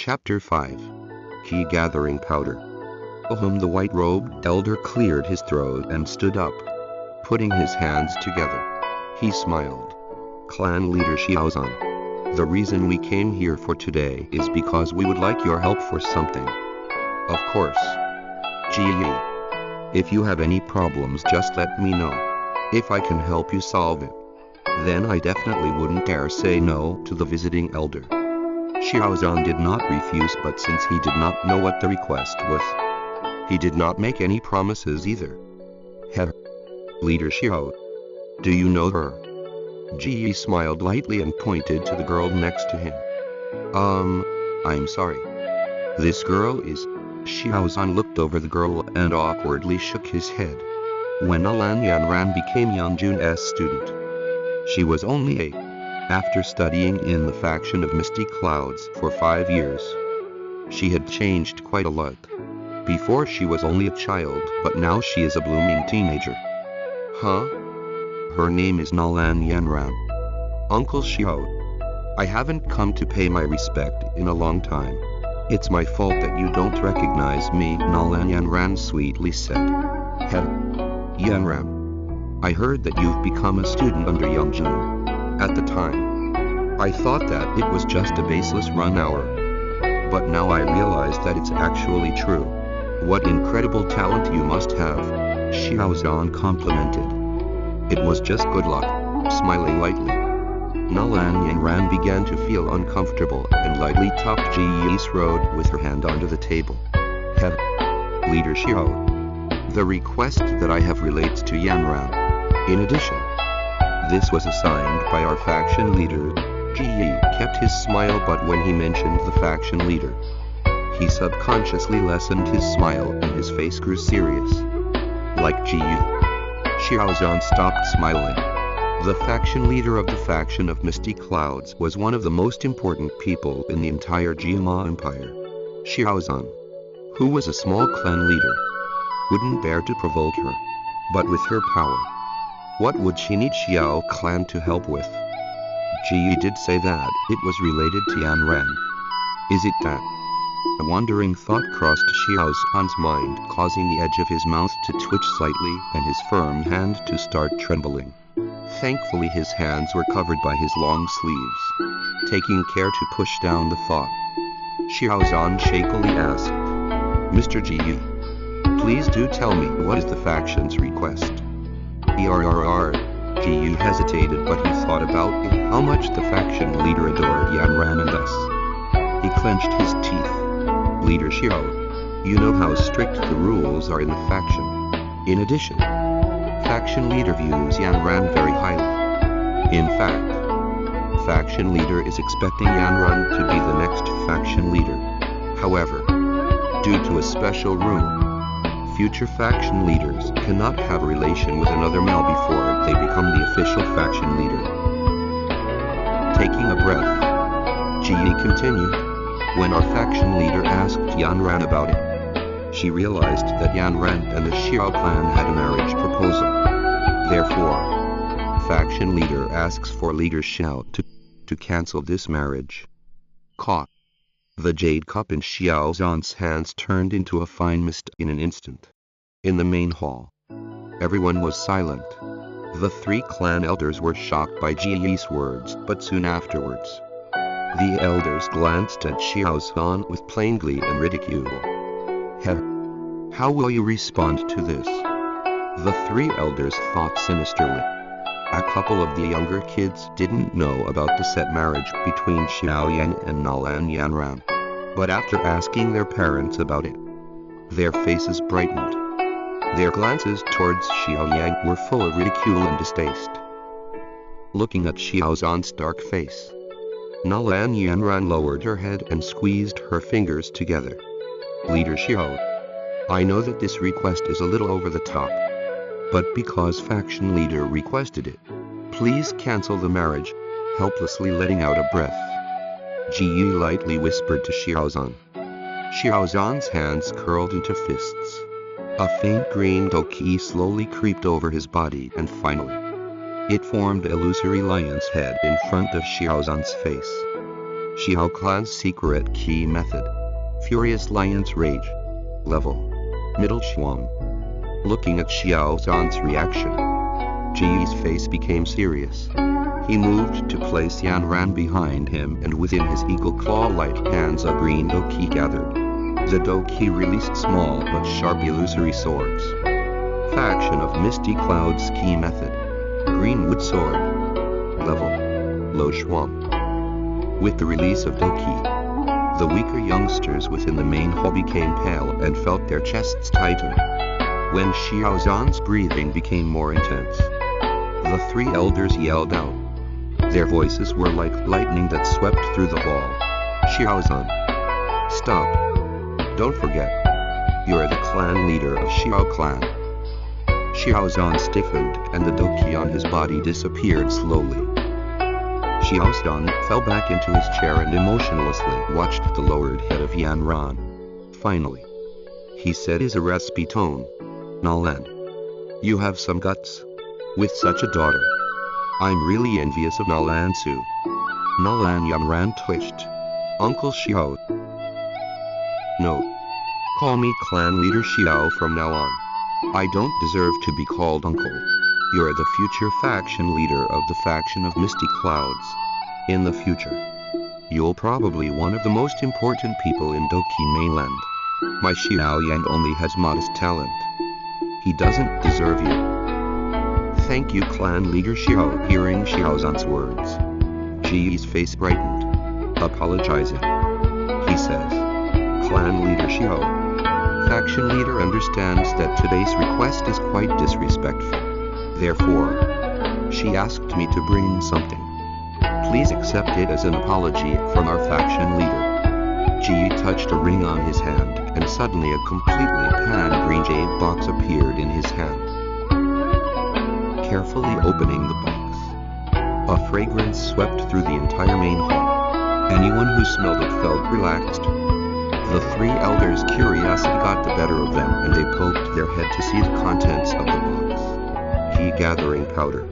Chapter 5. Key Gathering Powder. The white-robed elder cleared his throat and stood up. Putting his hands together, he smiled. Clan leader Xiaozan. The reason we came here for today is because we would like your help for something. Of course. Ji Yi. If you have any problems, just let me know. If I can help you solve it, then I definitely wouldn't dare say no to the visiting elder. Xiaozan did not refuse, but since he did not know what the request was, he did not make any promises either. Leader Xiao. Do you know her? Ji Yi smiled lightly and pointed to the girl next to him. I'm sorry. This girl is... Xiaozan looked over the girl and awkwardly shook his head. When Alan Yanran became Yang Jun's student, she was only 8. After studying in the faction of Misty Clouds for 5 years, she had changed quite a lot. Before she was only a child, but now she is a blooming teenager. Her name is Nalan Yanran. Uncle Xiao. I haven't come to pay my respect in a long time. It's my fault that you don't recognize me, Nalan Yanran sweetly said. Yanran. I heard that you've become a student under Yang Jun. At the time, I thought that it was just a baseless run hour. But now I realize that it's actually true. What incredible talent you must have, Xiaozan complimented. It was just good luck, smiling lightly. Nalan Yanran began to feel uncomfortable and lightly tapped Ji Yi's throat with her hand onto the table. Leader Xiao. The request that I have relates to Yanran. In addition, this was assigned by our faction leader. Ji Yi kept his smile, but when he mentioned the faction leader, he subconsciously lessened his smile and his face grew serious. Like Ji Yi, Xiaozan stopped smiling. The faction leader of the faction of Misty Clouds was one of the most important people in the entire Jiama Empire. Xiaozan, who was a small clan leader, wouldn't dare to provoke her. But with her power, what would she need Xiao clan to help with? Ji Yi did say that it was related to Yanran. Is it that? A wandering thought crossed Xiaozan's mind, causing the edge of his mouth to twitch slightly and his firm hand to start trembling. Thankfully his hands were covered by his long sleeves, taking care to push down the thought. Xiaozan shakily asked, Mr. Ji Yi, please do tell me what is the faction's request. Ji Yi hesitated, but he thought about how much the faction leader adored Yanran and thus he clenched his teeth. Leader Xiao, you know how strict the rules are in the faction. In addition, faction leader views Yanran very highly. In fact, faction leader is expecting Yanran to be the next faction leader. However, due to a special rule, future faction leaders cannot have a relation with another male before they become the official faction leader. Taking a breath, Ji Yi continued. When our faction leader asked Yanran about it, she realized that Yanran and the Xiao clan had a marriage proposal. Therefore, faction leader asks for leader Xiao to cancel this marriage. The jade cup in Xiaozan's hands turned into a fine mist in an instant. In the main hall, everyone was silent. The 3 clan elders were shocked by Ji Yi's words, but soon afterwards, the elders glanced at Xiaozan with plain glee and ridicule. How will you respond to this? The 3 elders thought sinisterly. A couple of the younger kids didn't know about the set marriage between Xiaoyan and Nalan Yanran. But after asking their parents about it, their faces brightened. Their glances towards Xiaoyan were full of ridicule and distaste. Looking at Xiaozan's dark face, Nalan Yanran lowered her head and squeezed her fingers together. Leader Xiao, I know that this request is a little over the top, but because faction leader requested it, please cancel the marriage, helplessly letting out a breath. Ji Yi lightly whispered to Xiaozan. Xiaozan's hands curled into fists. A faint green doki slowly creeped over his body and finally, it formed an illusory lion's head in front of Xiaozan's face. Xiao Clan's secret key method. Furious Lion's Rage. Level. Middle Shuang. Looking at Xiao Zhan's reaction, Ji's face became serious. He moved to place Yanran behind him, and within his eagle claw-like hands a green Doqi gathered. The Doqi released small but sharp illusory swords. Faction of Misty Cloud's key method. Greenwood Sword. Level. Low Shuang. With the release of Doqi, the weaker youngsters within the main hall became pale and felt their chests tighten. When Xiao Zhan's breathing became more intense, the three elders yelled out. Their voices were like lightning that swept through the hall. Xiao Zhan, stop. Don't forget. You're the clan leader of Xiao Clan. Xiao Zhan stiffened and the Doqi on his body disappeared slowly. Xiao Zhan fell back into his chair and emotionlessly watched the lowered head of Yanran. Finally, he said in a raspy tone, Nalan, you have some guts. With such a daughter, I'm really envious of Nalan Su. Nalan Yanran twitched. Uncle Xiao. No. Call me clan leader Xiao from now on. I don't deserve to be called uncle. You're the future faction leader of the faction of Misty Clouds. In the future, you'll probably one of the most important people in Doqi mainland. My Xiao Yang only has modest talent. He doesn't deserve you. Thank you, clan leader Xiao. Hearing Xiao Zhan's words, Ji's face brightened. Apologizing, he says, clan leader Xiao. Faction leader understands that today's request is quite disrespectful. Therefore, she asked me to bring something. Please accept it as an apology from our faction leader. Ji touched a ring on his hand, and suddenly a completely pan-green jade box appeared in his hand. Carefully opening the box, a fragrance swept through the entire main hall. Anyone who smelled it felt relaxed. The three elders' curiosity got the better of them, and they poked their head to see the contents of the box. Key gathering powder.